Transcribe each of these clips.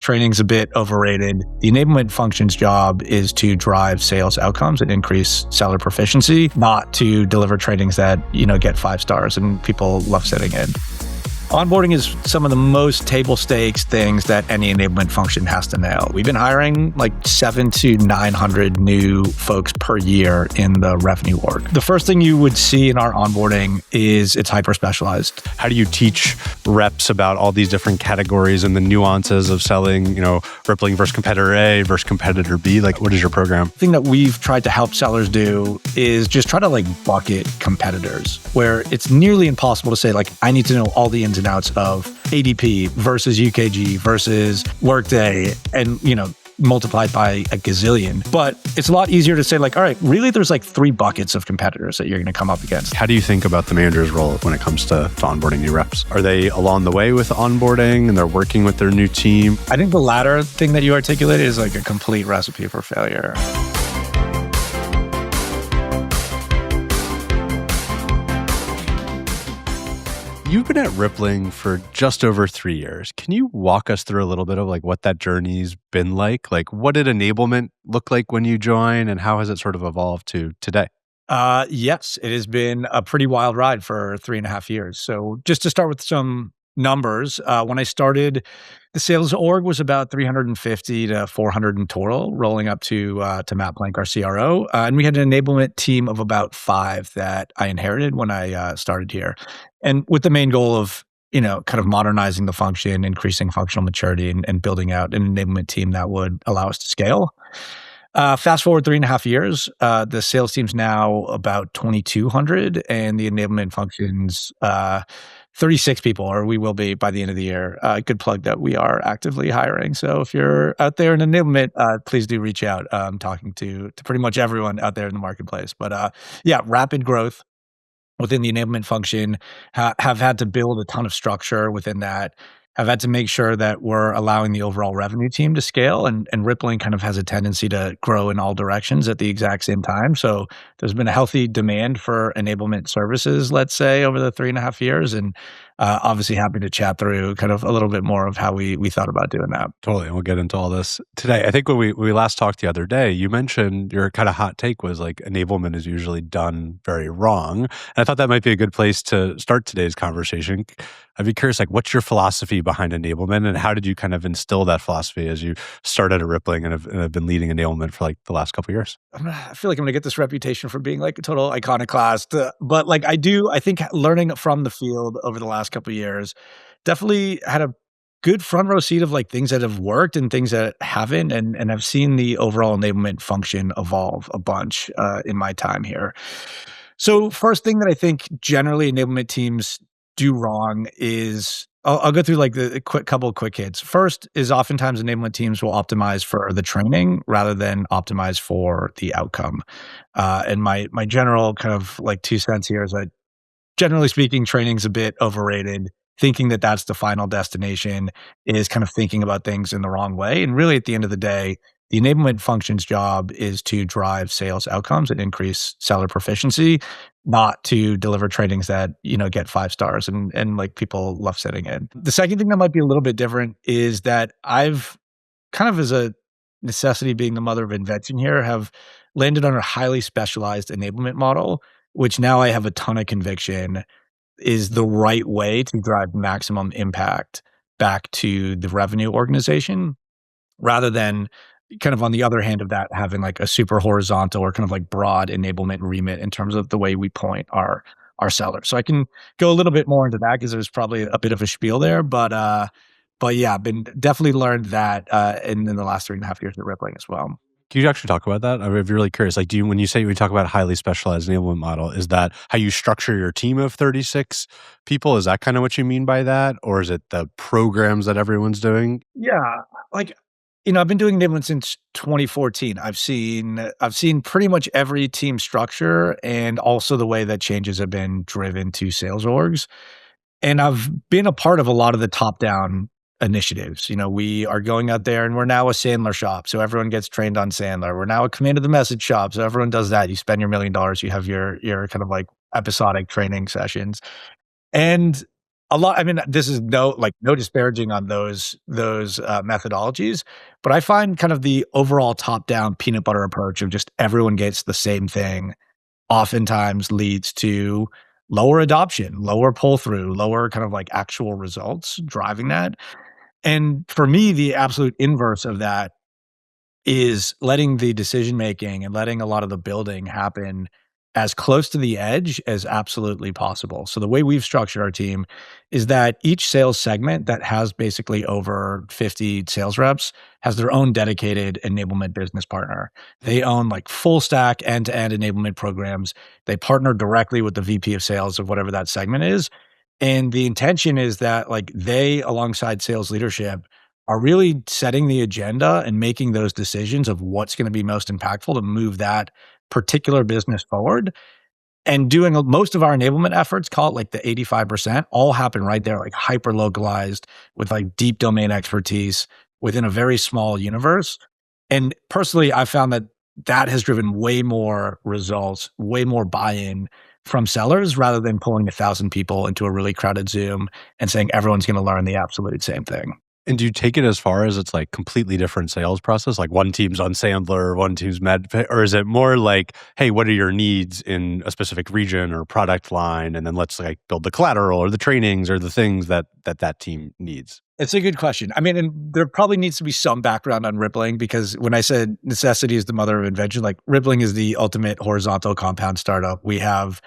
Training's a bit overrated. The enablement function's job is to drive sales outcomes and increase seller proficiency, not to deliver trainings that, get 5 stars and people love sitting in. Onboarding is some of the most table stakes things that any enablement function has to nail. We've been hiring like 700 to 900 new folks per year in the revenue org. The first thing you would see in our onboarding is it's hyper specialized. How do you teach reps about all these different categories and the nuances of selling, rippling versus competitor A versus competitor B? Like, what is your program? The thing that we've tried to help sellers do is just try to bucket competitors, where it's nearly impossible to say I need to know all the ins and outs of ADP versus UKG versus Workday and, multiplied by a gazillion. But it's a lot easier to say all right, really there's 3 buckets of competitors that you're going to come up against. How do you think about the manager's role when it comes to onboarding new reps? Are they along the way with onboarding and they're working with their new team? I think the latter thing that you articulated is a complete recipe for failure. You've been at Rippling for just over 3 years. Can you walk us through a little bit of what that journey's been like? What did enablement look like when you joined and how has it sort of evolved to today? Yes, it has been a pretty wild ride for 3.5 years. So just to start with some numbers, when I started, the sales org was about 350 to 400 in total, rolling up to Matt Blank, our CRO. And we had an enablement team of about 5 that I inherited when I started here. And with the main goal of, kind of modernizing the function, increasing functional maturity, and building out an enablement team that would allow us to scale. Fast forward 3.5 years, the sales team's now about 2,200 and the enablement function's 36 people, or we will be by the end of the year. Good plug that we are actively hiring. So if you're out there in enablement, please do reach out. I'm talking to pretty much everyone out there in the marketplace. But rapid growth within the enablement function, have had to build a ton of structure within that. Have had to make sure that we're allowing the overall revenue team to scale, and Rippling kind of has a tendency to grow in all directions at the exact same time. So there's been a healthy demand for enablement services, let's say, over the 3.5 years, and obviously happy to chat through kind of a little bit more of how we thought about doing that. Totally, and we'll get into all this today. I think when we last talked the other day, you mentioned your kind of hot take was enablement is usually done very wrong. And I thought that might be a good place to start today's conversation. I'd be curious, what's your philosophy behind enablement, and how did you kind of instill that philosophy as you started at Rippling and have been leading enablement for the last couple of years? I feel like I'm going to get this reputation for being a total iconoclast, but I think learning from the field over the last couple of years definitely had a good front row seat of things that have worked and things that haven't, and I've seen the overall enablement function evolve a bunch in my time here. So first thing that I think generally enablement teams do wrong is I'll go through the couple of quick hits. First is oftentimes enablement teams will optimize for the training rather than optimize for the outcome. And my general kind of 2 cents here is that generally speaking, training's a bit overrated. Thinking that that's the final destination is kind of thinking about things in the wrong way. And really at the end of the day, the enablement function's job is to drive sales outcomes and increase seller proficiency, not to deliver trainings that, get 5 stars and people love sitting in. The second thing that might be a little bit different is that I've kind of, as a necessity being the mother of invention here, have landed on a highly specialized enablement model, which now I have a ton of conviction is the right way to drive maximum impact back to the revenue organization, rather than kind of on the other hand of that, having a super horizontal or kind of broad enablement remit in terms of the way we point our sellers. So I can go a little bit more into that because there's probably a bit of a spiel there, but yeah, I've definitely learned that in the last 3.5 years at Rippling as well. Can you actually talk about that? I'm really curious. When you talk about a highly specialized enablement model, is that how you structure your team of 36 people? Is that kind of what you mean by that? Or is it the programs that everyone's doing? Yeah. I've been doing enablement since 2014. I've seen pretty much every team structure and also the way that changes have been driven to sales orgs. And I've been a part of a lot of the top-down initiatives. We are going out there and we're now a Sandler shop, so everyone gets trained on Sandler. We're now a command of the message shop, so everyone does that. You spend your $1 million, you have your kind of episodic training sessions. And A lot I mean, this is no disparaging on those methodologies, but I find kind of the overall top-down peanut butter approach of just everyone gets the same thing oftentimes leads to lower adoption, lower pull-through, lower kind of like actual results driving that. And for me, the absolute inverse of that is letting the decision making and letting a lot of the building happen as close to the edge as absolutely possible. So the way we've structured our team is that each sales segment that has basically over 50 sales reps has their own dedicated enablement business partner. They own like full stack end-to-end enablement programs. They partner directly with the VP of sales of whatever that segment is. And the intention is that like they alongside sales leadership are really setting the agenda and making those decisions of what's going to be most impactful to move that particular business forward. And doing most of our enablement efforts, call it like the 85%, all happen right there, like hyper localized with like deep domain expertise within a very small universe. And personally, I found that that has driven way more results, way more buy-in from sellers rather than pulling 1,000 people into a really crowded Zoom and saying everyone's going to learn the absolute same thing. And do you take it as far as it's like completely different sales process? Like one team's on Sandler, one team's MedPay, or is it more like, hey, what are your needs in a specific region or product line? And then let's like build the collateral or the trainings or the things that team needs. It's a good question. I mean, and there probably needs to be some background on rippling because when I said necessity is the mother of invention, like rippling is the ultimate horizontal compound startup. We have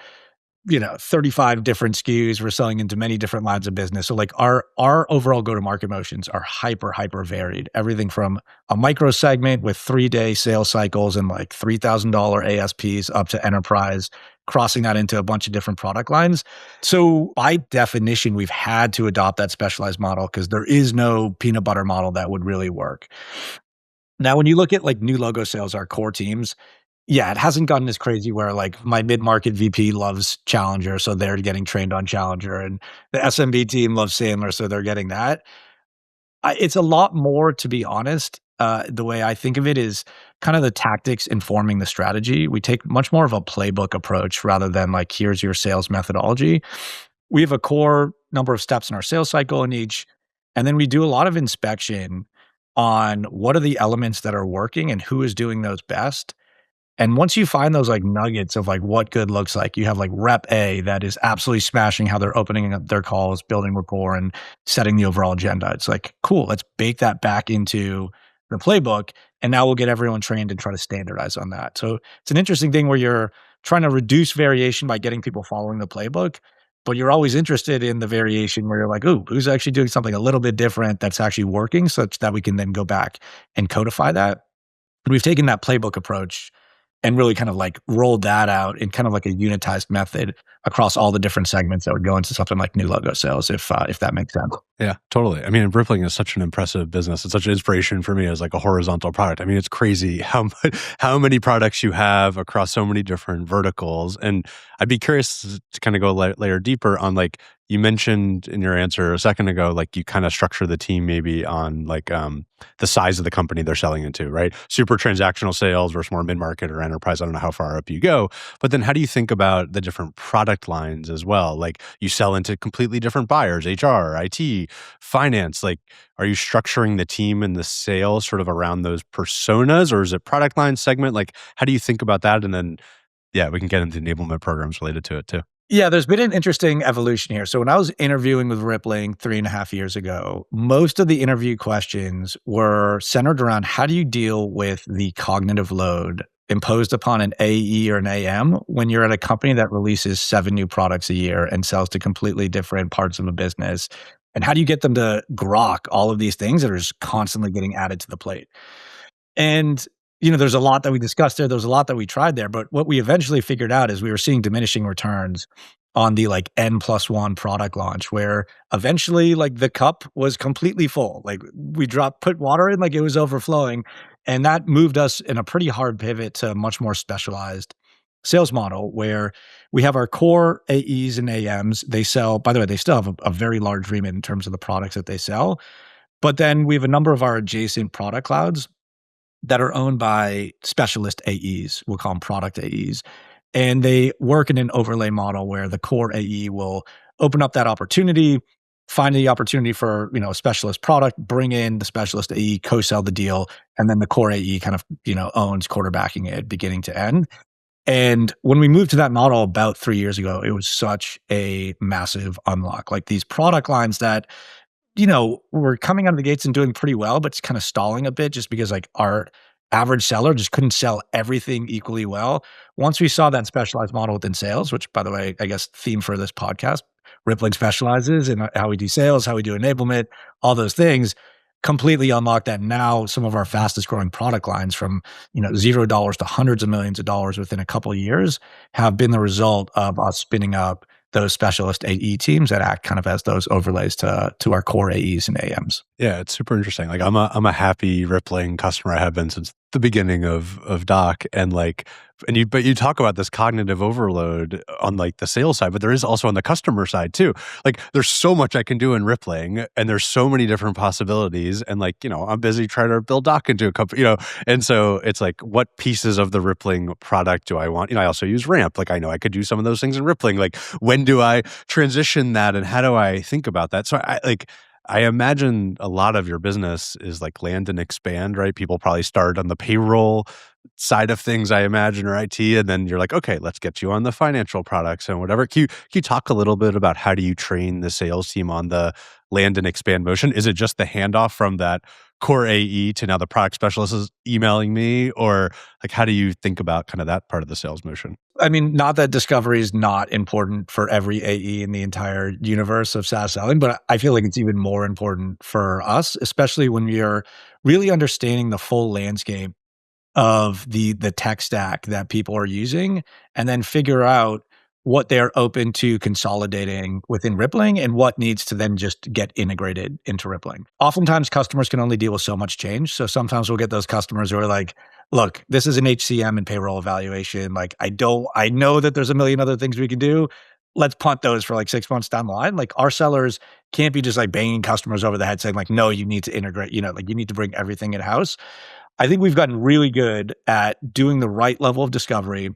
35 different SKUs. We're selling into many different lines of business. So like our overall go-to-market motions are hyper varied. Everything from a micro segment with 3-day sales cycles and like $3,000 ASPs up to enterprise, crossing that into a bunch of different product lines. So by definition, we've had to adopt that specialized model because there is no peanut butter model that would really work. Now, when you look at like new logo sales, our core teams, yeah, it hasn't gotten as crazy where like my mid-market VP loves Challenger, so they're getting trained on Challenger, and the SMB team loves Sandler, so they're getting that. It's a lot more, to be honest. The way I think of it is kind of the tactics informing the strategy. We take much more of a playbook approach rather than like, here's your sales methodology. We have a core number of steps in our sales cycle in each, and then we do a lot of inspection on what are the elements that are working and who is doing those best. And once you find those like nuggets of like what good looks like, you have like rep A that is absolutely smashing how they're opening up their calls, building rapport and setting the overall agenda. It's like, cool, let's bake that back into the playbook. And now we'll get everyone trained and try to standardize on that. So it's an interesting thing where you're trying to reduce variation by getting people following the playbook, but you're always interested in the variation where you're like, ooh, who's actually doing something a little bit different that's actually working such that we can then go back and codify that. And we've taken that playbook approach and really kind of like rolled that out in kind of like a unitized method across all the different segments that would go into something like new logo sales, if that makes sense. Yeah, totally. I mean, Rippling is such an impressive business. It's such an inspiration for me as like a horizontal product. I mean, it's crazy how many products you have across so many different verticals. And I'd be curious to kind of go layer deeper on like, you mentioned in your answer a second ago, like you kind of structure the team maybe on like the size of the company they're selling into, right? Super transactional sales versus more mid-market or enterprise. I don't know how far up you go. But then how do you think about the different product lines as well? Like you sell into completely different buyers, HR, IT, finance. Like, are you structuring the team and the sales sort of around those personas, or is it product line segment? Like, how do you think about that? And then, yeah, we can get into enablement programs related to it too. Yeah, there's been an interesting evolution here. So when I was interviewing with Rippling 3.5 years ago, most of the interview questions were centered around how do you deal with the cognitive load imposed upon an AE or an AM when you're at a company that releases 7 new products a year and sells to completely different parts of a business? And how do you get them to grok all of these things that are just constantly getting added to the plate? And, there's a lot that we discussed there. There's a lot that we tried there. But what we eventually figured out is we were seeing diminishing returns on the like N+1 product launch, where eventually like the cup was completely full. Like we put water in, like it was overflowing. And that moved us in a pretty hard pivot to a much more specialized sales model where we have our core AEs and AMs. They sell, by the way, they still have a very large remit in terms of the products that they sell. But then we have a number of our adjacent product clouds that are owned by specialist AEs. We'll call them product AEs. And they work in an overlay model where the core AE will open up that opportunity. find the opportunity for, a specialist product, bring in the specialist AE, co-sell the deal, and then the core AE kind of, owns quarterbacking it beginning to end. And when we moved to that model about 3 years ago, it was such a massive unlock. Like these product lines that, were coming out of the gates and doing pretty well, but it's kind of stalling a bit just because like our average seller just couldn't sell everything equally well. Once we saw that specialized model within sales, which by the way, I guess theme for this podcast, Rippling specializes in how we do sales, how we do enablement, all those things, completely unlocked that. Now some of our fastest growing product lines from, $0 to hundreds of millions of dollars within a couple of years have been the result of us spinning up those specialist AE teams that act kind of as those overlays to our core AEs and AMs. Yeah, it's super interesting. Like I'm a happy Rippling customer. I have been since the beginning of Doc, and but you talk about this cognitive overload on like the sales side, but there is also on the customer side too. Like there's so much I can do in Rippling, and there's so many different possibilities. And I'm busy trying to build Doc into a company, and so it's like, what pieces of the Rippling product do I want? I also use Ramp. Like I know I could do some of those things in Rippling. Like when do I transition that, and how do I think about that? So I imagine a lot of your business is like land and expand, right? People probably start on the payroll side of things, I imagine, or IT, and then you're like, okay, let's get you on the financial products and whatever. Can you talk a little bit about how do you train the sales team on the land and expand motion? Is it just the handoff from that core AE to now the product specialist is emailing me, or like how do you think about kind of that part of the sales motion? I mean, not that discovery is not important for every AE in the entire universe of SaaS selling, but I feel like it's even more important for us, especially when you're really understanding the full landscape of the tech stack that people are using, and then figure out what they're open to consolidating within Rippling and what needs to then just get integrated into Rippling. Oftentimes, customers can only deal with so much change. So sometimes we'll get those customers who are like, look, this is an HCM and payroll evaluation. Like, I know that there's a million other things we can do. Let's punt those for like 6 months down the line. Like our sellers can't be just like banging customers over the head saying like, no, you need to integrate, like you need to bring everything in-house. I think we've gotten really good at doing the right level of discovery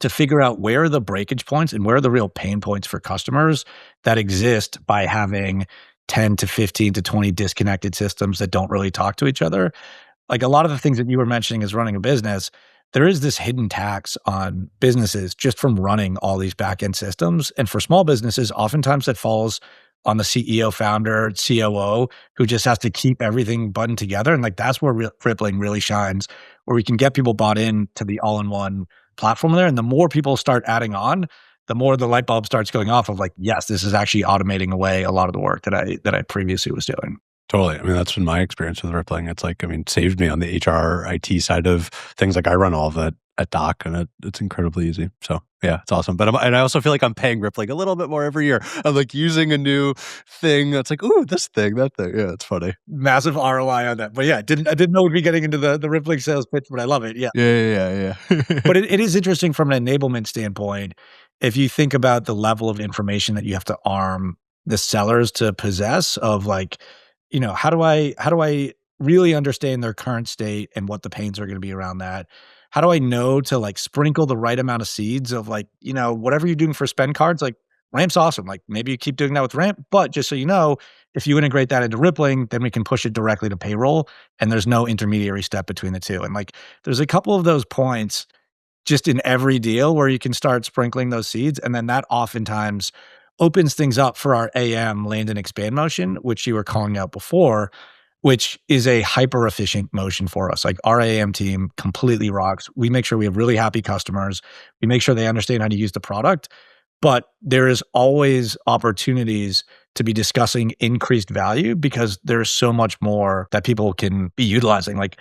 to figure out where are the breakage points and where are the real pain points for customers that exist by having 10 to 15 to 20 disconnected systems that don't really talk to each other. Like a lot of the things that you were mentioning as running a business, there is this hidden tax on businesses just from running all these back-end systems. And for small businesses, oftentimes that falls on the CEO, founder, COO, who just has to keep everything buttoned together. And like that's where Rippling really shines, where we can get people bought in to the all-in-one platform there. And the more people start adding on, the more the light bulb starts going off of like, yes, this is actually automating away a lot of the work that I previously was doing. Totally. I mean, that's been my experience with Rippling. It's like, saved me on the HR, IT side of things. Like I run all of that at Doc, and it's incredibly easy. So yeah, it's awesome. But I also feel like I'm paying Rippling a little bit more every year. I'm like using a new thing that's like, ooh, this thing, that thing. Yeah, it's funny. Massive ROI on that. But yeah, I didn't know we'd be getting into the Rippling sales pitch, but I love it. Yeah. Yeah. But it is interesting from an enablement standpoint. If you think about the level of information that you have to arm the sellers to possess of like, how do I really understand their current state and what the pains are going to be around that? How do I know to like sprinkle the right amount of seeds of like, whatever you're doing for spend cards, like Ramp's awesome. Like maybe you keep doing that with Ramp, but just so you know, if you integrate that into Rippling, then we can push it directly to payroll and there's no intermediary step between the two. And like, there's a couple of those points just in every deal where you can start sprinkling those seeds. And then that oftentimes opens things up for our AM land and expand motion, which you were calling out before, which is a hyper efficient motion for us. Like our AM team completely rocks. We make sure we have really happy customers. We make sure they understand how to use the product, but there is always opportunities to be discussing increased value because there's so much more that people can be utilizing. Like,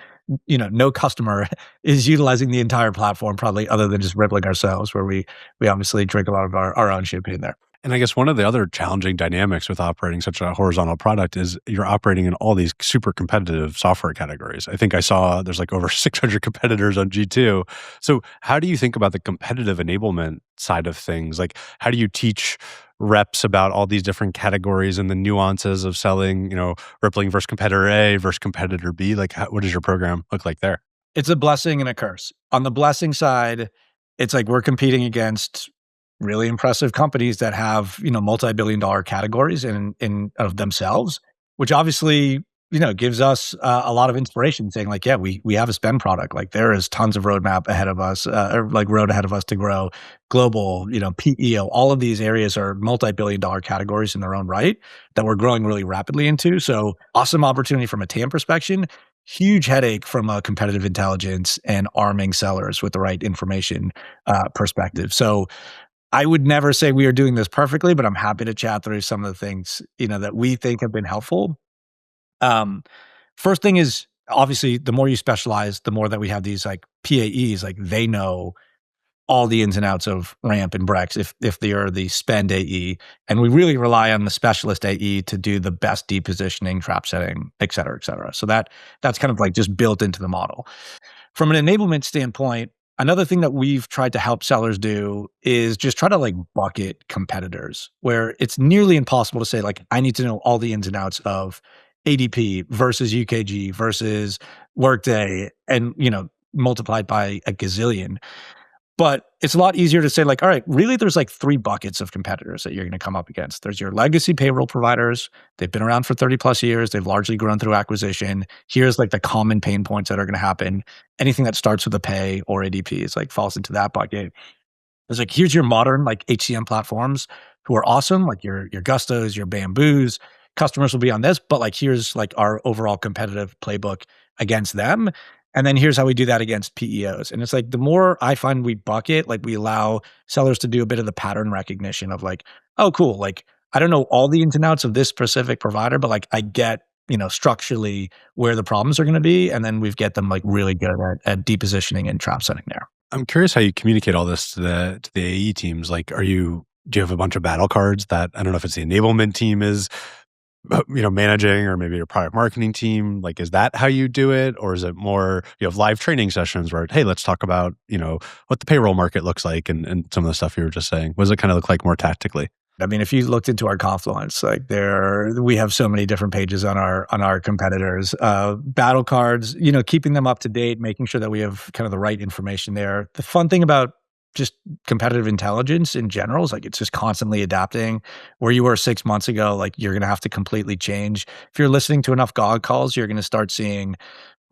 no customer is utilizing the entire platform probably other than just Rippling ourselves, where we obviously drink a lot of our own champagne there. And I guess one of the other challenging dynamics with operating such a horizontal product is you're operating in all these super competitive software categories. I think I saw there's like over 600 competitors on G2. So how do you think about the competitive enablement side of things? Like how do you teach reps about all these different categories and the nuances of selling, Rippling versus competitor A versus competitor B? Like what does your program look like there? It's a blessing and a curse. On the blessing side, it's like we're competing against really impressive companies that have, multi-billion dollar categories in of themselves, which obviously, gives us a lot of inspiration saying like, yeah, we have a spend product. Like there is tons of roadmap ahead of us, or like road ahead of us to grow global, PEO. All of these areas are multi-billion dollar categories in their own right that we're growing really rapidly into. So awesome opportunity from a TAM perspective, huge headache from a competitive intelligence and arming sellers with the right information perspective. So I would never say we are doing this perfectly, but I'm happy to chat through some of the things, that we think have been helpful. Um, First thing is obviously the more you specialize, the more that we have these like PAEs, like they know all the ins and outs of ramp and Brex if they are the spend AE. And we really rely on the specialist AE to do the best depositioning, trap setting, et cetera, et cetera. So that's kind of like just built into the model. From an enablement standpoint, another thing that we've tried to help sellers do is just try to like bucket competitors where it's nearly impossible to say like, I need to know all the ins and outs of ADP versus UKG versus Workday and, multiplied by a gazillion. But it's a lot easier to say like, all right, really there's like three buckets of competitors that you're going to come up against. There's your legacy payroll providers. They've been around for 30 plus years. They've largely grown through acquisition. Here's like the common pain points that are going to happen. Anything that starts with a pay or ADP is like falls into that bucket. It's like, here's your modern like HCM platforms who are awesome, like your Gustos, your Bamboos. Customers will be on this, but like here's like our overall competitive playbook against them. And then here's how we do that against PEOs. And it's like the more I find we bucket, like we allow sellers to do a bit of the pattern recognition of like, oh, cool. Like I don't know all the ins and outs of this specific provider, but like I get, structurally where the problems are going to be. And then we get them like really good at depositioning and trap setting there. I'm curious how you communicate all this to the AE teams. Like, do you have a bunch of battle cards that I don't know if it's the enablement team is managing, or maybe your product marketing team? Like, is that how you do it? Or is it more, you have live training sessions where, hey, let's talk about, what the payroll market looks like and some of the stuff you were just saying? What does it kind of look like more tactically? I mean, if you looked into our Confluence, like we have so many different pages on our competitors, battle cards, keeping them up to date, making sure that we have kind of the right information there. The fun thing about just competitive intelligence in general is like it's just constantly adapting. Where you were 6 months ago, like you're going to have to completely change. If you're listening to enough GOG calls, you're going to start seeing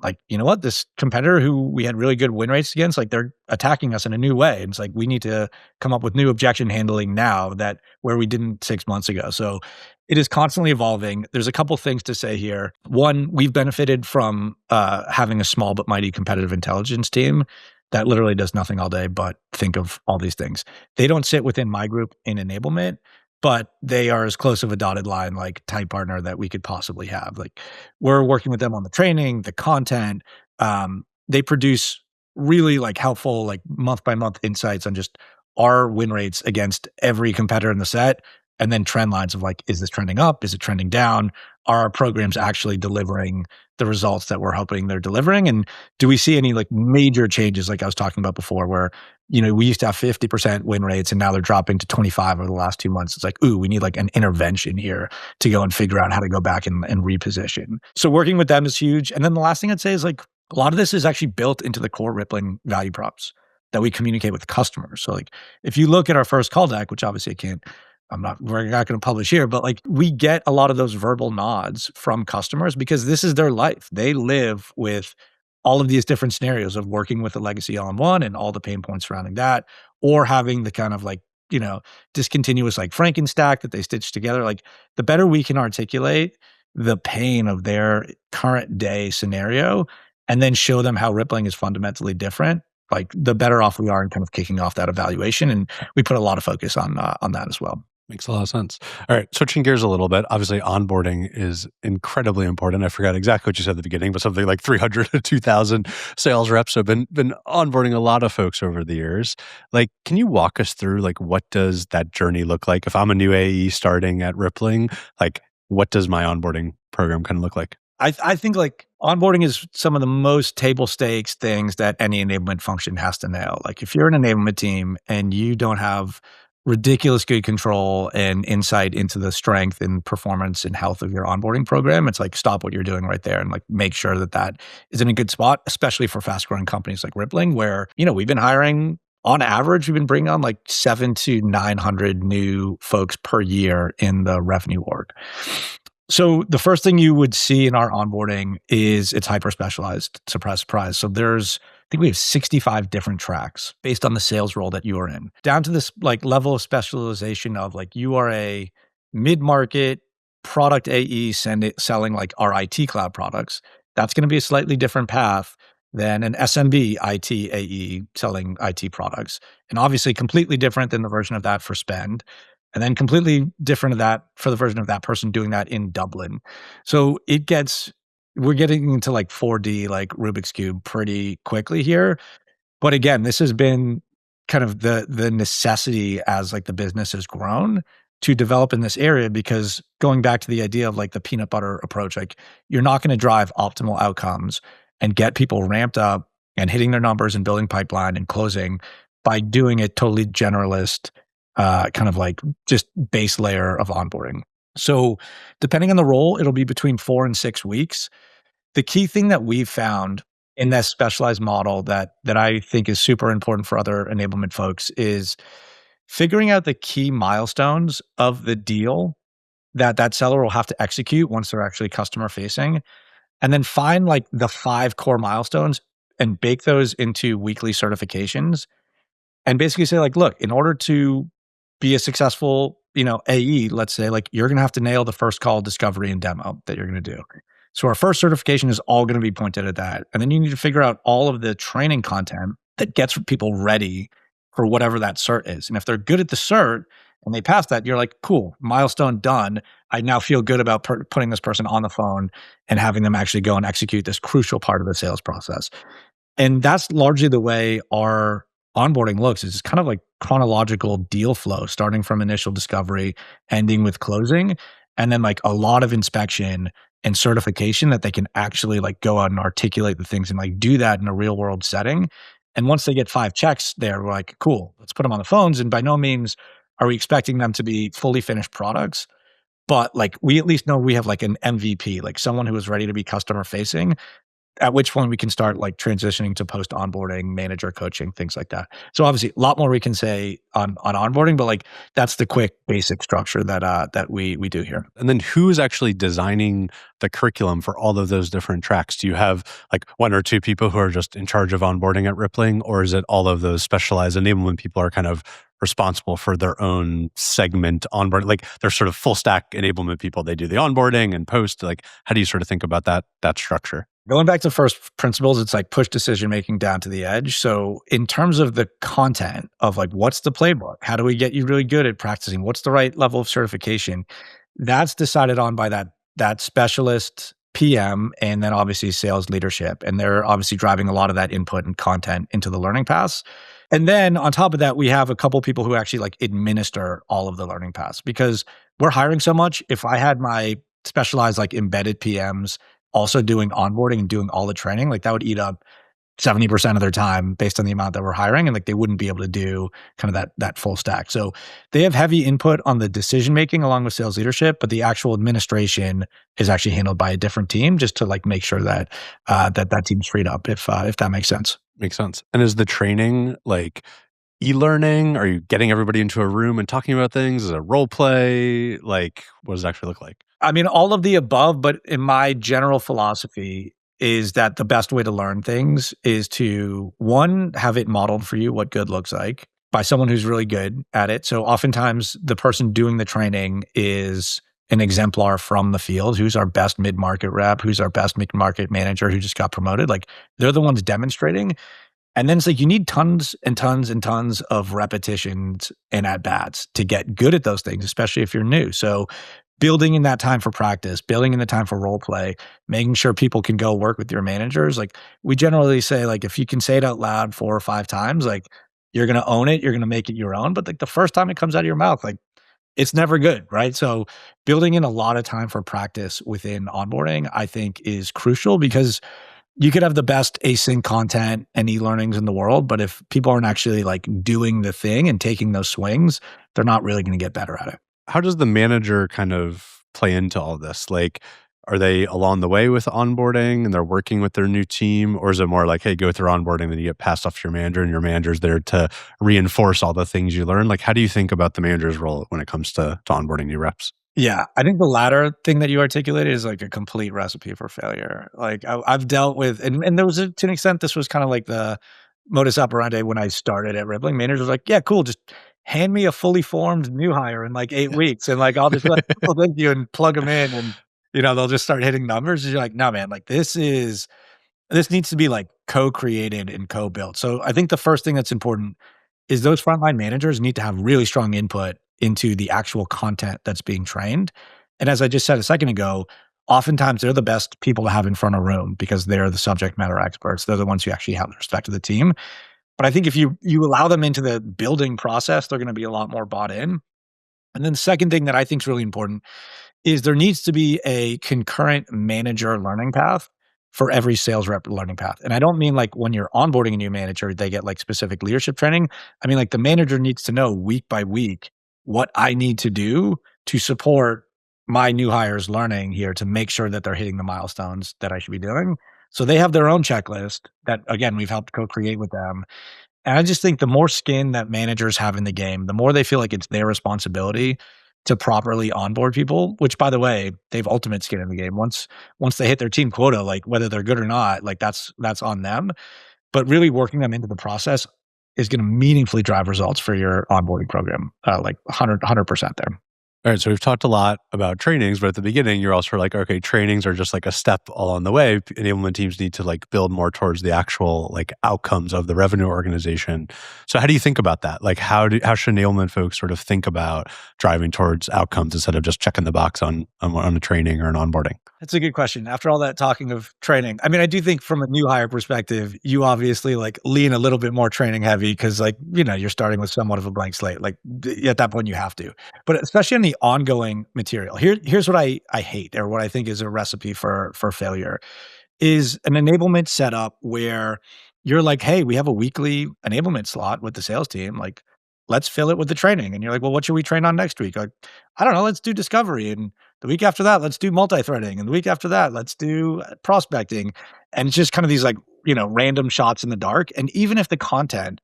like, you know what, this competitor who we had really good win rates against, like they're attacking us in a new way. And it's like, we need to come up with new objection handling now that where we didn't 6 months ago. So it is constantly evolving. There's a couple things to say here. One, we've benefited from having a small but mighty competitive intelligence team that literally does nothing all day but think of all these things. They don't sit within my group in enablement, but they are as close of a dotted line like type partner that we could possibly have. Like we're working with them on the training, the content. They produce really like helpful like month by month insights on just our win rates against every competitor in the set, and then trend lines of like, is this trending up? Is it trending down? Are our programs actually delivering the results that we're hoping they're delivering? And do we see any like major changes like I was talking about before where, we used to have 50% win rates and now they're dropping to 25 over the last 2 months. It's like, ooh, we need like an intervention here to go and figure out how to go back and reposition. So working with them is huge. And then the last thing I'd say is like, a lot of this is actually built into the core Rippling value props that we communicate with customers. So like, if you look at our first call deck, which obviously we're not going to publish here, but like we get a lot of those verbal nods from customers because this is their life. They live with all of these different scenarios of working with a legacy all-in-one and all the pain points surrounding that, or having the kind of like, discontinuous like Frankenstack that they stitch together. Like the better we can articulate the pain of their current day scenario and then show them how Rippling is fundamentally different, like the better off we are in kind of kicking off that evaluation. And we put a lot of focus on that as well. Makes a lot of sense. All right, switching gears a little bit. Obviously, onboarding is incredibly important. I forgot exactly what you said at the beginning, but something like 300 to 2,000 sales reps have been onboarding a lot of folks over the years. Like, can you walk us through like what does that journey look like? If I'm a new AE starting at Rippling, like what does my onboarding program kind of look like? I think like onboarding is some of the most table stakes things that any enablement function has to nail. Like if you're an enablement team and you don't have ridiculous good control and insight into the strength and performance and health of your onboarding program, it's like stop what you're doing right there and like make sure that is in a good spot, especially for fast growing companies like Rippling, where, we've been hiring On average, we've been bringing on like 7 to 900 new folks per year in the revenue org. So the first thing you would see in our onboarding is it's hyper specialized. Surprise, surprise. So I think we have 65 different tracks based on the sales role that you are in, down to this like level of specialization of like you are a mid market product AE selling like our IT cloud products. That's going to be a slightly different path than an SMB IT AE selling IT products, and obviously completely different than the version of that for spend. And then completely different of that for the version of that person doing that in Dublin. So we're getting into like 4D, like Rubik's Cube pretty quickly here. But again, this has been kind of the necessity as like the business has grown to develop in this area, because going back to the idea of like the peanut butter approach, like you're not going to drive optimal outcomes and get people ramped up and hitting their numbers and building pipeline and closing by doing a totally generalist kind of like just base layer of onboarding. So depending on the role, it'll be between 4 and 6 weeks. The key thing that we've found in that specialized model that I think is super important for other enablement folks is figuring out the key milestones of the deal that seller will have to execute once they're actually customer facing, and then find like the 5 core milestones and bake those into weekly certifications and basically say like, look, in order to be a successful, AE, let's say, like you're going to have to nail the first call discovery and demo that you're going to do. So our first certification is all going to be pointed at that. And then you need to figure out all of the training content that gets people ready for whatever that cert is. And if they're good at the cert and they pass that, you're like, cool, milestone done. I now feel good about putting this person on the phone and having them actually go and execute this crucial part of the sales process. And that's largely the way our onboarding looks. It's kind of like chronological deal flow, starting from initial discovery, ending with closing, and then like a lot of inspection and certification that they can actually like go out and articulate the things and like do that in a real world setting. And once they get 5 checks there, we're like, cool, let's put them on the phones. And by no means are we expecting them to be fully finished products, but like we at least know we have like an MVP, like someone who is ready to be customer facing, at which point we can start like transitioning to post onboarding, manager coaching, things like that. So obviously a lot more we can say on onboarding, but like that's the quick basic structure that we do here. And then who's actually designing the curriculum for all of those different tracks? Do you have like 1 or 2 people who are just in charge of onboarding at Rippling, or is it all of those specialized enablement people are kind of responsible for their own segment onboard? Like they're sort of full stack enablement people. They do the onboarding and post. Like, how do you sort of think about that structure? Going back to first principles, it's like push decision making down to the edge. So in terms of the content of like, what's the playbook? How do we get you really good at practicing? What's the right level of certification? That's decided on by that specialist PM and then obviously sales leadership. And they're obviously driving a lot of that input and content into the learning paths. And then on top of that, we have a couple people who actually like administer all of the learning paths, because we're hiring so much. If I had my specialized like embedded PMs also doing onboarding and doing all the training, like that would eat up 70% of their time based on the amount that we're hiring. And like they wouldn't be able to do kind of that full stack. So they have heavy input on the decision-making along with sales leadership, but the actual administration is actually handled by a different team, just to like make sure that that team's freed up, if that makes sense. Makes sense. And is the training like e-learning? Are you getting everybody into a room and talking about things? Is it role play? Like, what does it actually look like? I mean, all of the above, but in my general philosophy is that the best way to learn things is to, one, have it modeled for you what good looks like by someone who's really good at it. So oftentimes the person doing the training is an exemplar from the field. Who's our best mid-market rep? Who's our best mid-market manager who just got promoted? Like they're the ones demonstrating. And then it's like you need tons and tons and tons of repetitions and at-bats to get good at those things, especially if you're new. So building in that time for practice, building in the time for role play, making sure people can go work with your managers. Like we generally say, like if you can say it out loud 4 or 5 times, like you're going to own it, you're going to make it your own. But like the first time it comes out of your mouth, like it's never good, right? So building in a lot of time for practice within onboarding, I think is crucial, because you could have the best async content and e-learnings in the world, but if people aren't actually like doing the thing and taking those swings, they're not really going to get better at it. How does the manager kind of play into all this? Like, Are they along the way with onboarding and they're working with their new team? Or is it more like, hey, go through onboarding, then you get passed off to your manager and your manager's there to reinforce all the things you learn? Like, how do you think about the manager's role when it comes to onboarding new reps? Yeah, I think the latter thing that you articulated is like a complete recipe for failure. Like I've dealt with, and there was to an extent, this was kind of like the modus operandi when I started at Rippling. Managers were like, yeah, cool, just hand me a fully formed new hire in like 8 weeks, and like I'll just be like, oh, thank you, and plug them in, and they'll just start hitting numbers. And you're like, no, man, like this needs to be like co-created and co-built. So I think the first thing that's important is those frontline managers need to have really strong input into the actual content that's being trained. And as I just said a second ago, oftentimes they're the best people to have in front of a room because they're the subject matter experts. They're the ones who actually have the respect of the team. But I think if you allow them into the building process, they're going to be a lot more bought in. And then the second thing that I think is really important is there needs to be a concurrent manager learning path for every sales rep learning path. And I don't mean like when you're onboarding a new manager, they get like specific leadership training. I mean, like the manager needs to know week by week what I need to do to support my new hires learning here to make sure that they're hitting the milestones that I should be doing. So they have their own checklist that, again, we've helped co-create with them. And I just think the more skin that managers have in the game, the more they feel like it's their responsibility to properly onboard people, which by the way, they've ultimate skin in the game. Once they hit their team quota, like whether they're good or not, like that's on them. But really working them into the process is going to meaningfully drive results for your onboarding program, like 100% there. All right, so we've talked a lot about trainings, but at the beginning, you're also like, okay, trainings are just like a step along the way. Enablement teams need to like build more towards the actual like outcomes of the revenue organization. So how do you think about that? Like, how should enablement folks sort of think about driving towards outcomes instead of just checking the box on a training or an onboarding? That's a good question. After all that talking of training, I mean, I do think from a new hire perspective, you obviously like lean a little bit more training heavy because like, you're starting with somewhat of a blank slate. Like at that point you have to, but especially in the ongoing material, here's what I hate, or what I think is a recipe for failure, is an enablement setup where you're like, hey, we have a weekly enablement slot with the sales team. Like, let's fill it with the training. And you're like, well, what should we train on next week? Like, I don't know, let's do discovery. And the week after that, let's do multi-threading. And the week after that, let's do prospecting. And it's just kind of these like, random shots in the dark. And even if the content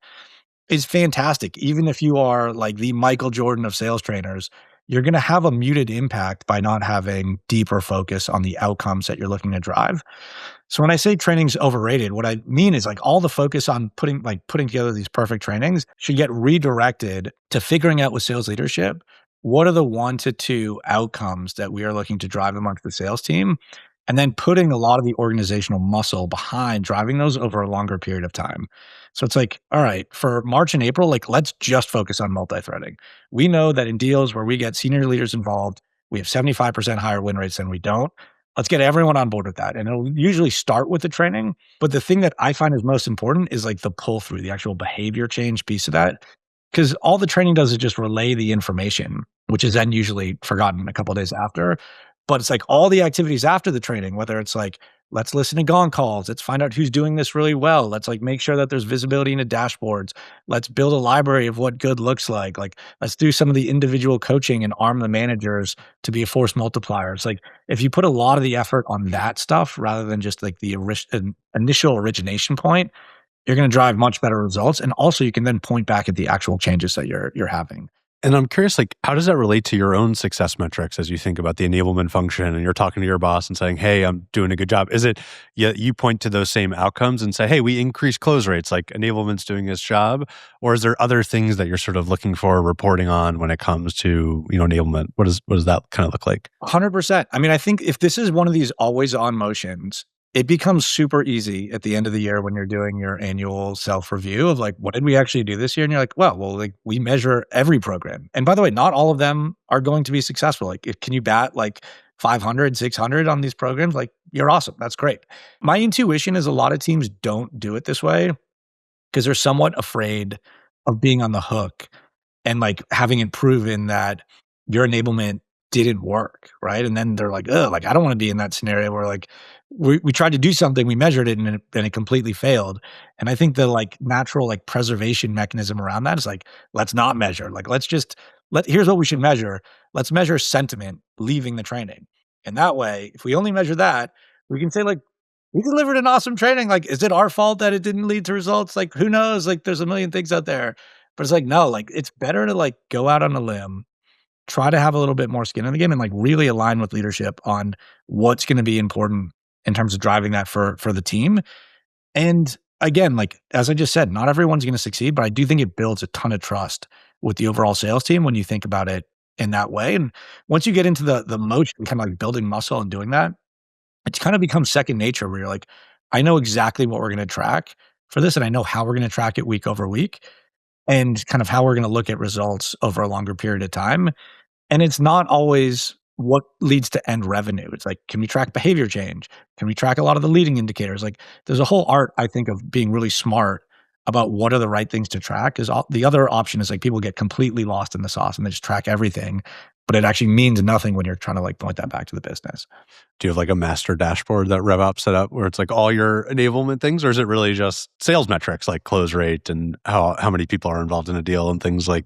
is fantastic, even if you are like the Michael Jordan of sales trainers, you're going to have a muted impact by not having deeper focus on the outcomes that you're looking to drive. So when I say training's overrated, what I mean is like all the focus on putting together these perfect trainings should get redirected to figuring out with sales leadership, what are the 1 to 2 outcomes that we are looking to drive amongst the sales team, and then putting a lot of the organizational muscle behind driving those over a longer period of time. So it's like, all right, for March and April, like let's just focus on multi-threading. We know that in deals where we get senior leaders involved, we have 75% higher win rates than we don't. Let's get everyone on board with that. And it'll usually start with the training. But the thing that I find is most important is like the pull through, the actual behavior change piece of that. Because all the training does is just relay the information, which is then usually forgotten a couple of days after. But it's like all the activities after the training, whether it's like, let's listen to gong calls, let's find out who's doing this really well, let's like make sure that there's visibility into dashboards, let's build a library of what good looks like let's do some of the individual coaching and arm the managers to be a force multiplier. It's like if you put a lot of the effort on that stuff rather than just like the initial origination point, you're going to drive much better results. And also you can then point back at the actual changes that you're having. And I'm curious, like, how does that relate to your own success metrics as you think about the enablement function and you're talking to your boss and saying, hey, I'm doing a good job? Is it, you point to those same outcomes and say, hey, we increased close rates, like enablement's doing its job? Or is there other things that you're sort of looking for, reporting on when it comes to, enablement? What does that kind of look like? 100%. I mean, I think if this is one of these always on motions, it becomes super easy at the end of the year when you're doing your annual self-review of like, what did we actually do this year? And you're like, well, like we measure every program. And by the way, not all of them are going to be successful. Like, can you bat like 500, 600 on these programs? Like, you're awesome. That's great. My intuition is a lot of teams don't do it this way because they're somewhat afraid of being on the hook and like having it proven that your enablement didn't work, right? And then they're like, oh, like I don't want to be in that scenario where like we tried to do something, we measured it, and it completely failed. And I think the like natural like preservation mechanism around that is like, let's not measure. Like here's what we should measure. Let's measure sentiment leaving the training. And that way, if we only measure that, we can say like, we delivered an awesome training. Like, is it our fault that it didn't lead to results? Like, who knows? Like, there's a million things out there. But it's like, no, like it's better to like go out on a limb, try to have a little bit more skin in the game and like really align with leadership on what's going to be important in terms of driving that for the team. And again, like as I just said, not everyone's going to succeed, but I do think it builds a ton of trust with the overall sales team when you think about it in that way. And once you get into the motion, kind of like building muscle and doing that, it's kind of becomes second nature where you're like, I know exactly what we're going to track for this, and I know how we're going to track it week over week, and kind of how we're going to look at results over a longer period of time. And it's not always what leads to end revenue. It's like, can we track behavior change? Can we track a lot of the leading indicators? Like, there's a whole art, I think, of being really smart about what are the right things to track. Is the other option is like people get completely lost in the sauce and they just track everything, but it actually means nothing when you're trying to like point that back to the business. Do you have like a master dashboard that RevOps set up where it's like all your enablement things, or is it really just sales metrics like close rate and how many people are involved in a deal and things like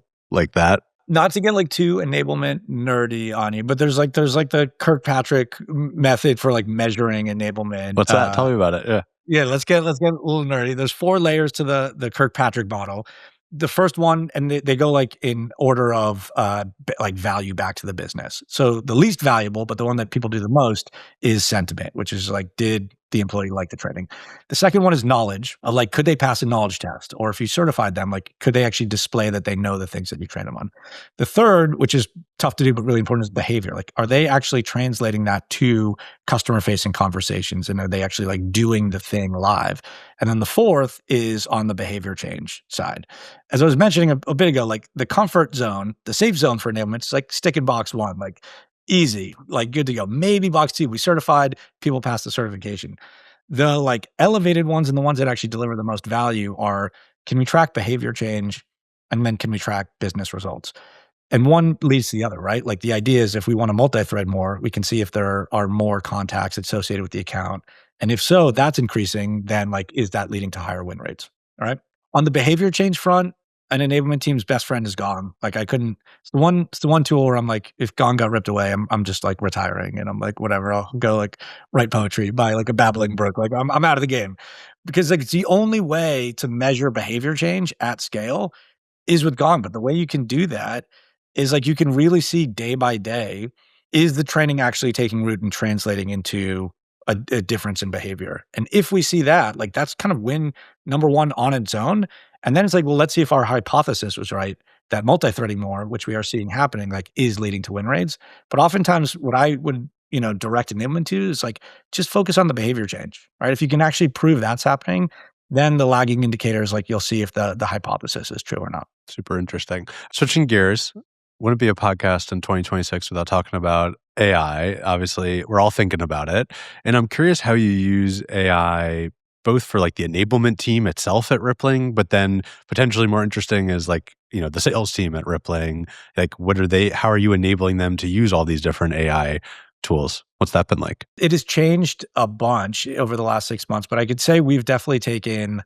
that? Not to get like too enablement nerdy on you, but there's like the Kirkpatrick method for like measuring enablement. What's that? Tell me about it. Yeah. Yeah, let's get a little nerdy. There's 4 layers to the Kirkpatrick model. The first one, and they go like in order of like value back to the business. So the least valuable, but the one that people do the most is sentiment, which is like, did the employee like the training? The second one is knowledge, of like, could they pass a knowledge test? Or if you certified them, like, could they actually display that they know the things that you train them on? The third, which is tough to do, but really important, is behavior. Like, are they actually translating that to customer facing conversations? And are they actually like doing the thing live? And then the fourth is on the behavior change side. As I was mentioning a bit ago, like the comfort zone, the safe zone for enablement is like stick in box 1, like easy, like good to go. Maybe box 2, we certified, people pass the certification. The like elevated ones and the ones that actually deliver the most value are, can we track behavior change? And then can we track business results? And one leads to the other, right? Like the idea is if we want to multi-thread more, we can see if there are more contacts associated with the account. And if so, that's increasing, then like, is that leading to higher win rates? All right. On the behavior change front, an enablement team's best friend is Gong. Like it's the one tool where I'm like, if Gong got ripped away, I'm just like retiring and I'm like, whatever, I'll go like write poetry by like a babbling brook. Like I'm out of the game because like it's the only way to measure behavior change at scale is with Gong. But the way you can do that is like you can really see day by day, is the training actually taking root and translating into a difference in behavior? And if we see that, like that's kind of win number one on its own. And then it's like, well, let's see if our hypothesis was right, that multi-threading more, which we are seeing happening, like is leading to win rates. But oftentimes what I would, direct enablement to is like, just focus on the behavior change, right? If you can actually prove that's happening, then the lagging indicators, like you'll see if the hypothesis is true or not. Super interesting. Switching gears, wouldn't be a podcast in 2026 without talking about AI. Obviously, we're all thinking about it. And I'm curious how you use AI both for like the enablement team itself at Rippling, but then potentially more interesting is like, the sales team at Rippling. Like, how are you enabling them to use all these different AI tools? What's that been like? It has changed a bunch over the last 6 months, but I could say we've definitely taken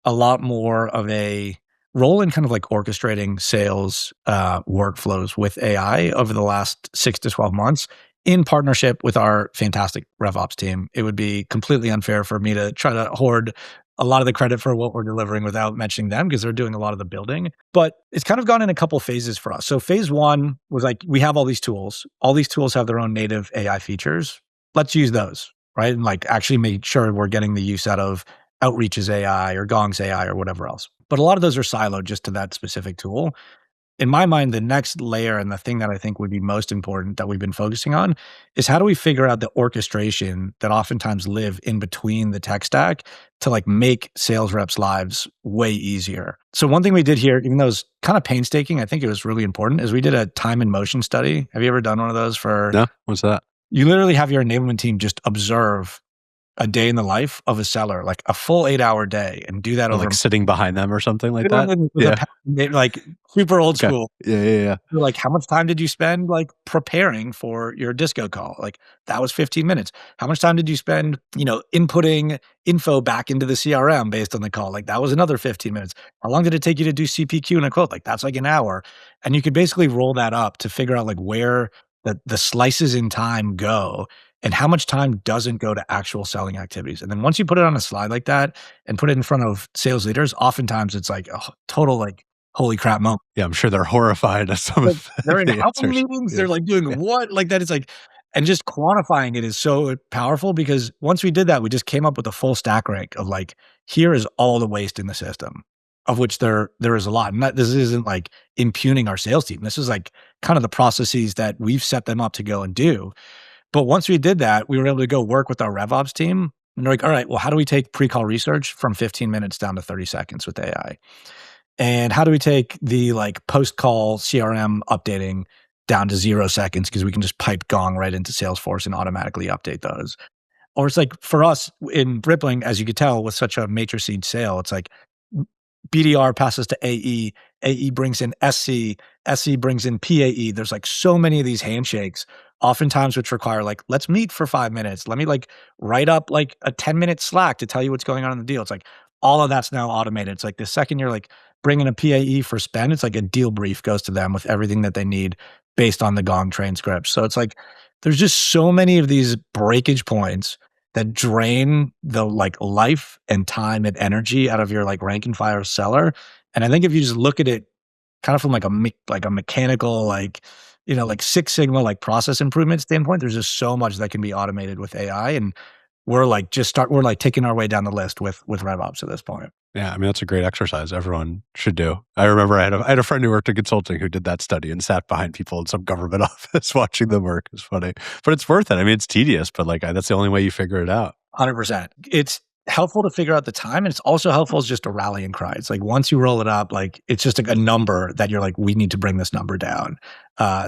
a lot more of a role in kind of like orchestrating sales workflows with AI over the last 6 to 12 months in partnership with our fantastic RevOps team. It would be completely unfair for me to try to hoard a lot of the credit for what we're delivering without mentioning them because they're doing a lot of the building. But it's kind of gone in a couple phases for us. So phase 1 was like, we have all these tools. All these tools have their own native AI features. Let's use those, right? And like actually make sure we're getting the use out of Outreach's AI or Gong's AI or whatever else. But a lot of those are siloed just to that specific tool. In my mind, the next layer and the thing that I think would be most important that we've been focusing on is how do we figure out the orchestration that oftentimes live in between the tech stack to like make sales reps' lives way easier. So one thing we did here, even though it's kind of painstaking, I think it was really important, is we did a time and motion study. Have you ever done one of those for? No, what's that? You literally have your enablement team just observe a day in the life of a seller, like a full 8-hour day, and do that over like sitting behind them or something like that. Yeah, like super old school. Yeah. Like, how much time did you spend like preparing for your disco call? Like that was 15 minutes. How much time did you spend, inputting info back into the CRM based on the call? Like that was another 15 minutes. How long did it take you to do CPQ and a quote? Like that's like an hour. And you could basically roll that up to figure out like where the slices in time go and how much time doesn't go to actual selling activities. And then once you put it on a slide like that and put it in front of sales leaders, oftentimes it's like a total like, holy crap moment. Yeah, I'm sure they're horrified at some Like, of they're in the how many answers. meetings? Yeah. They're like doing Yeah. what? Like that is like and just quantifying it is so powerful because once we did that, we just came up with a full stack rank of like, here is all the waste in the system, of which there is a lot. And that this isn't like impugning our sales team. This is like kind of the processes that we've set them up to go and do. But once we did that, we were able to go work with our RevOps team. And they're like, all right, well, how do we take pre-call research from 15 minutes down to 30 seconds with AI? And how do we take the like post-call CRM updating down to 0 seconds because we can just pipe Gong right into Salesforce and automatically update those? Or it's like for us in Rippling, as you could tell, with such a matricide sale, it's like BDR passes to AE, AE brings in SC, SC brings in PAE. There's like so many of these handshakes, oftentimes which require like, let's meet for 5 minutes. Let me like write up like a 10-minute Slack to tell you what's going on in the deal. It's like all of that's now automated. It's like the second you're like bringing a PAE for spend, it's like a deal brief goes to them with everything that they need based on the Gong transcript. So it's like there's just so many of these breakage points that drain the like life and time and energy out of your like rank and file seller. And I think if you just look at it kind of from like like a mechanical, like, you know, like Six Sigma, like process improvement standpoint, there's just so much that can be automated with AI. And we're like taking our way down the list with RevOps at this point. Yeah, I mean, that's a great exercise everyone should do. I remember I had a friend who worked in consulting who did that study and sat behind people in some government office watching them work. It's funny, but it's worth it. I mean, it's tedious, but like that's the only way you figure it out. 100%. It's helpful to figure out the time, and it's also helpful as just a rallying cry. It's like once you roll it up, like it's just like a number that you're like, we need to bring this number down.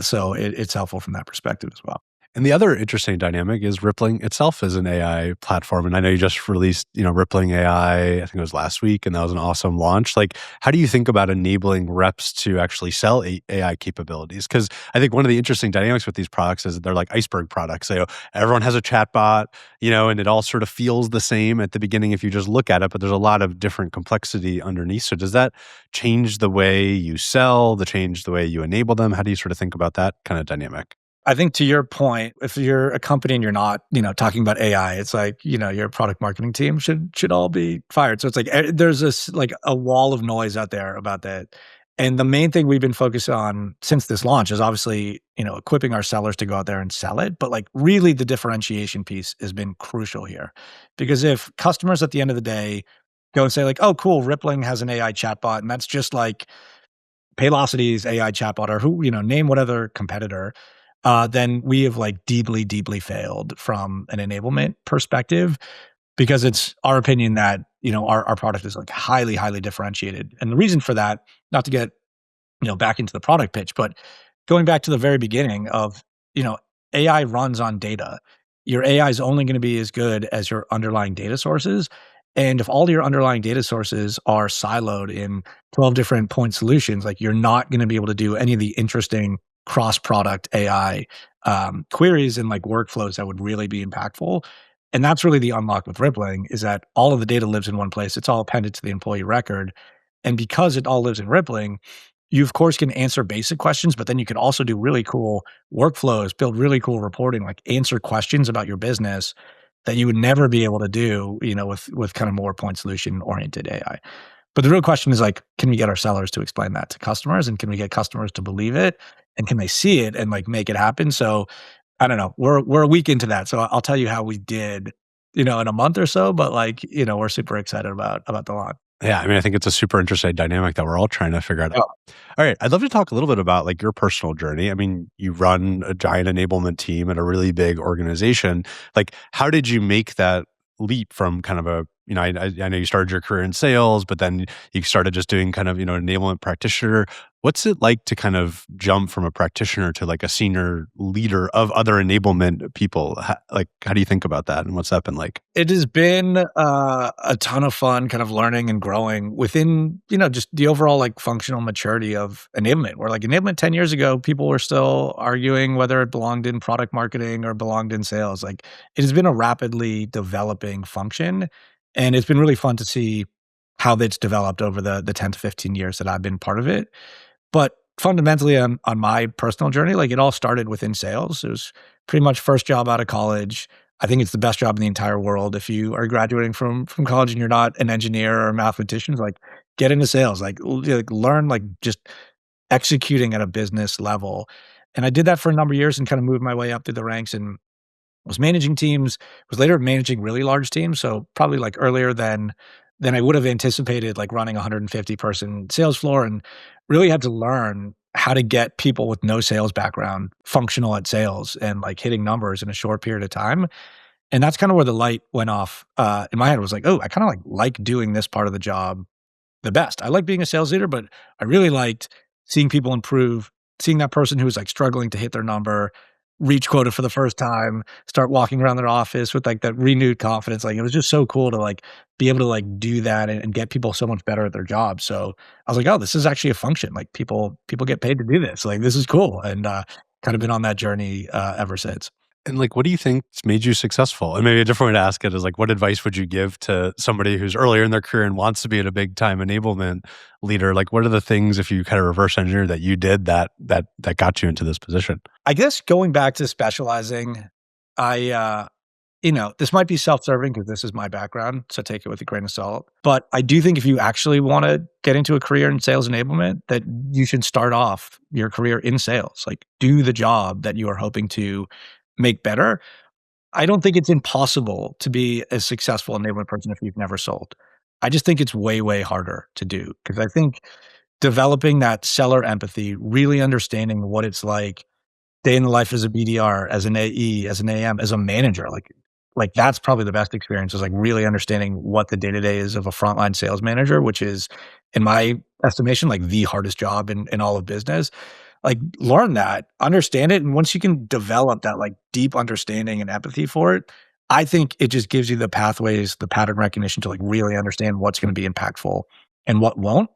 So it's helpful from that perspective as well. And the other interesting dynamic is Rippling itself is an AI platform. And I know you just released, Rippling AI, I think it was last week, and that was an awesome launch. Like, how do you think about enabling reps to actually sell AI capabilities? Because I think one of the interesting dynamics with these products is that they're like iceberg products. So everyone has a chatbot, and it all sort of feels the same at the beginning if you just look at it, but there's a lot of different complexity underneath. So does that change the way you sell, change the way you enable them? How do you sort of think about that kind of dynamic? I think to your point, if you're a company and you're not, talking about AI, it's like, your product marketing team should all be fired. So it's like there's this like a wall of noise out there about that. And the main thing we've been focused on since this launch is obviously, equipping our sellers to go out there and sell it. But like really the differentiation piece has been crucial here. Because if customers at the end of the day go and say like, oh, cool, Rippling has an AI chatbot, and that's just like Paylocity's AI chatbot or who, name whatever competitor, then we have like deeply, deeply failed from an enablement perspective because it's our opinion that, our product is like highly, highly differentiated. And the reason for that, not to get, back into the product pitch, but going back to the very beginning of, AI runs on data. Your AI is only going to be as good as your underlying data sources. And if all your underlying data sources are siloed in 12 different point solutions, like you're not going to be able to do any of the interesting cross-product AI queries and like workflows that would really be impactful. And that's really the unlock with Rippling is that all of the data lives in one place. It's all appended to the employee record. And because it all lives in Rippling, you of course can answer basic questions, but then you can also do really cool workflows, build really cool reporting, like answer questions about your business that you would never be able to do, with kind of more point solution oriented AI. But the real question is like, can we get our sellers to explain that to customers, and can we get customers to believe it, and can they see it and like make it happen? So I don't know. We're a week into that, so I'll tell you how we did, in a month or so. But like, we're super excited about the launch. Yeah, I mean, I think it's a super interesting dynamic that we're all trying to figure out. Yeah. All right, I'd love to talk a little bit about like your personal journey. I mean, you run a giant enablement team at a really big organization. Like, how did you make that leap from kind of a, I know you started your career in sales, but then you started just doing kind of, enablement practitioner. What's it like to kind of jump from a practitioner to like a senior leader of other enablement people? How do you think about that, and what's that been like? It has been a ton of fun kind of learning and growing within, just the overall like functional maturity of enablement. Where like enablement 10 years ago, people were still arguing whether it belonged in product marketing or belonged in sales. Like it has been a rapidly developing function. And it's been really fun to see how that's developed over the 10 to 15 years that I've been part of it. But fundamentally on my personal journey, like it all started within sales. It was pretty much first job out of college. I think it's the best job in the entire world. If you are graduating from college and you're not an engineer or a mathematician, like get into sales, like learn like just executing at a business level. And I did that for a number of years and kind of moved my way up through the ranks and was managing teams, was later managing really large teams. So probably like earlier than I would have anticipated, like running a 150 person sales floor and really had to learn how to get people with no sales background functional at sales and like hitting numbers in a short period of time. And that's kind of where the light went off in my head. Was like, oh, I kind of like doing this part of the job the best. I like being a sales leader, but I really liked seeing people improve, seeing that person who was like struggling to hit their number, reach quota for the first time, start walking around their office with like that renewed confidence. Like it was just so cool to like be able to like do that and get people so much better at their job. So I was like, oh, this is actually a function. Like people get paid to do this. Like this is cool. And kind of been on that journey ever since. And like, what do you think's made you successful? And maybe a different way to ask it is like, what advice would you give to somebody who's earlier in their career and wants to be in a big time enablement leader? Like, what are the things, if you kind of reverse engineer, that you did that got you into this position? I guess going back to specializing, I this might be self-serving because this is my background, so take it with a grain of salt. But I do think if you actually want to get into a career in sales enablement, that you should start off your career in sales. Like do the job that you are hoping to make better. I don't think it's impossible to be a successful enablement person if you've never sold. I just think it's way, way harder to do because I think developing that seller empathy, really understanding what it's like day in the life as a BDR, as an AE, as an AM, as a manager, like that's probably the best experience is like really understanding what the day-to-day is of a frontline sales manager, which is, in my estimation, like the hardest job in all of business. Like learn that, understand it. And once you can develop that like deep understanding and empathy for it, I think it just gives you the pathways, the pattern recognition to like really understand what's going to be impactful and what won't.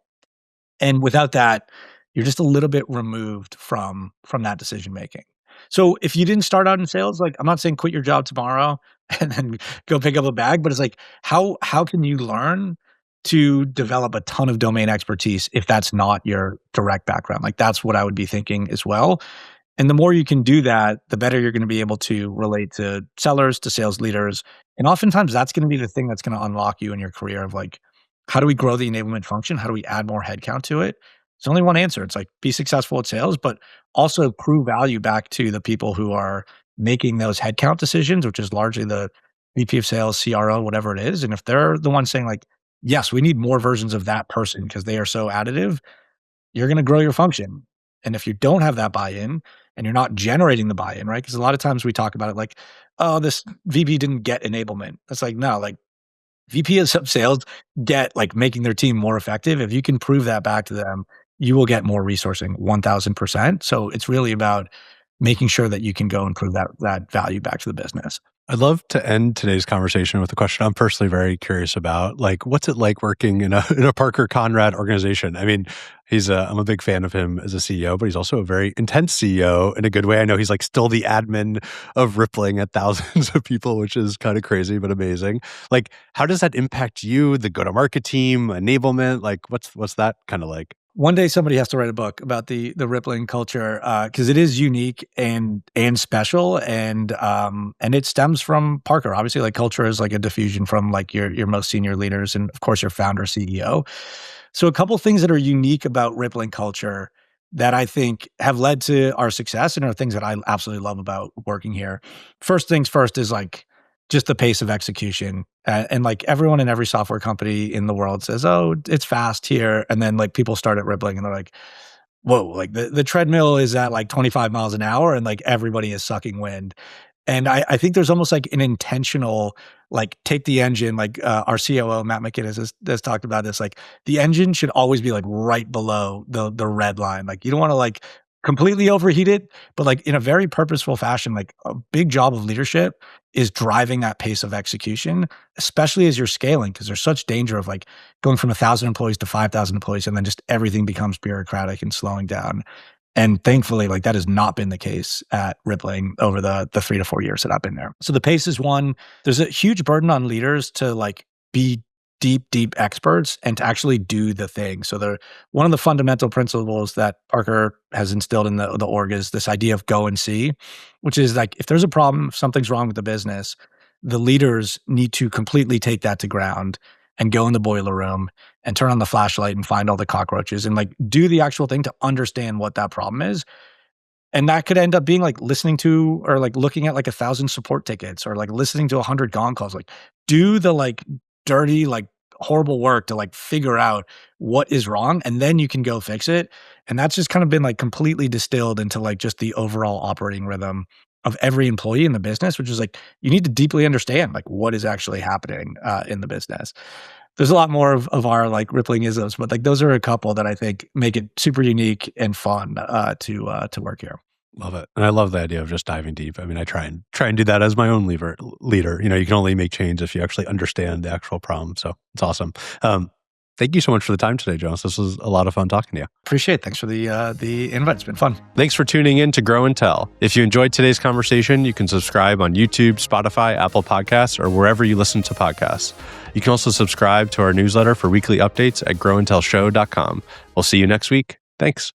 And without that, you're just a little bit removed from that decision making. So if you didn't start out in sales, like I'm not saying quit your job tomorrow and then go pick up a bag, but it's like how can you learn to develop a ton of domain expertise if that's not your direct background? Like that's what I would be thinking as well. And the more you can do that, the better you're going to be able to relate to sellers, to sales leaders. And oftentimes that's going to be the thing that's going to unlock you in your career of like, how do we grow the enablement function? How do we add more headcount to it? It's only one answer. It's like be successful at sales, but also prove value back to the people who are making those headcount decisions, which is largely the VP of sales, CRO, whatever it is. And if they're the ones saying like, yes, we need more versions of that person because they are so additive, you're going to grow your function. And if you don't have that buy-in and you're not generating the buy-in, right? Because a lot of times we talk about it like, oh, this VP didn't get enablement. It's like, no, like VPs of sales get like making their team more effective. If you can prove that back to them, you will get more resourcing 1000%. So it's really about making sure that you can go and prove that value back to the business. I'd love to end today's conversation with a question I'm personally very curious about. Like, what's it like working in a Parker Conrad organization? I mean, I'm a big fan of him as a CEO, but he's also a very intense CEO in a good way. I know he's like still the admin of Rippling at thousands of people, which is kind of crazy, but amazing. Like, how does that impact you, the go-to-market team, enablement? Like, what's that kind of like? One day somebody has to write a book about the rippling culture because it is unique and special and it stems from Parker. Obviously, like culture is like a diffusion from like your most senior leaders and of course your founder CEO. So a couple things that are unique about rippling culture that I think have led to our success and are things that I absolutely love about working here. First things first is like just the pace of execution. And like everyone in every software company in the world says, oh, it's fast here. And then like people start at Rippling and they're like, whoa, like the treadmill is at like 25 miles an hour and like everybody is sucking wind. And I think there's almost like an intentional, like take the engine, like our COO, Matt McKinnon has talked about this, like the engine should always be like right below the red line. Like you don't want to like completely overheat it, but like in a very purposeful fashion, like a big job of leadership is driving that pace of execution, especially as you're scaling, because there's such danger of like going from 1,000 employees to 5,000 employees, and then just everything becomes bureaucratic and slowing down. And thankfully, like that has not been the case at Rippling over the 3 to 4 years that I've been there. So the pace is one. There's a huge burden on leaders to like be deep experts and to actually do the thing. So one of the fundamental principles that Parker has instilled in the org is this idea of go and see, which is like, if there's a problem, if something's wrong with the business, the leaders need to completely take that to ground and go in the boiler room and turn on the flashlight and find all the cockroaches and like do the actual thing to understand what that problem is. And that could end up being like listening to or like looking at like 1,000 support tickets or like listening to 100 gong calls. Like do the like dirty, like horrible work to like figure out what is wrong, and then you can go fix it. And that's just kind of been like completely distilled into like just the overall operating rhythm of every employee in the business, which is like you need to deeply understand like what is actually happening in the business. There's a lot more of our like rippling isms, but like those are a couple that I think make it super unique and fun to work here. Love it. And I love the idea of just diving deep. I mean, I try and do that as my own leader. You can only make change if you actually understand the actual problem. So it's awesome. Thank you so much for the time today, Jonas. This was a lot of fun talking to you. Appreciate it. Thanks for the invite. It's been fun. Thanks for tuning in to Grow and Tell. If you enjoyed today's conversation, you can subscribe on YouTube, Spotify, Apple Podcasts, or wherever you listen to podcasts. You can also subscribe to our newsletter for weekly updates at growandtellshow.com. We'll see you next week. Thanks.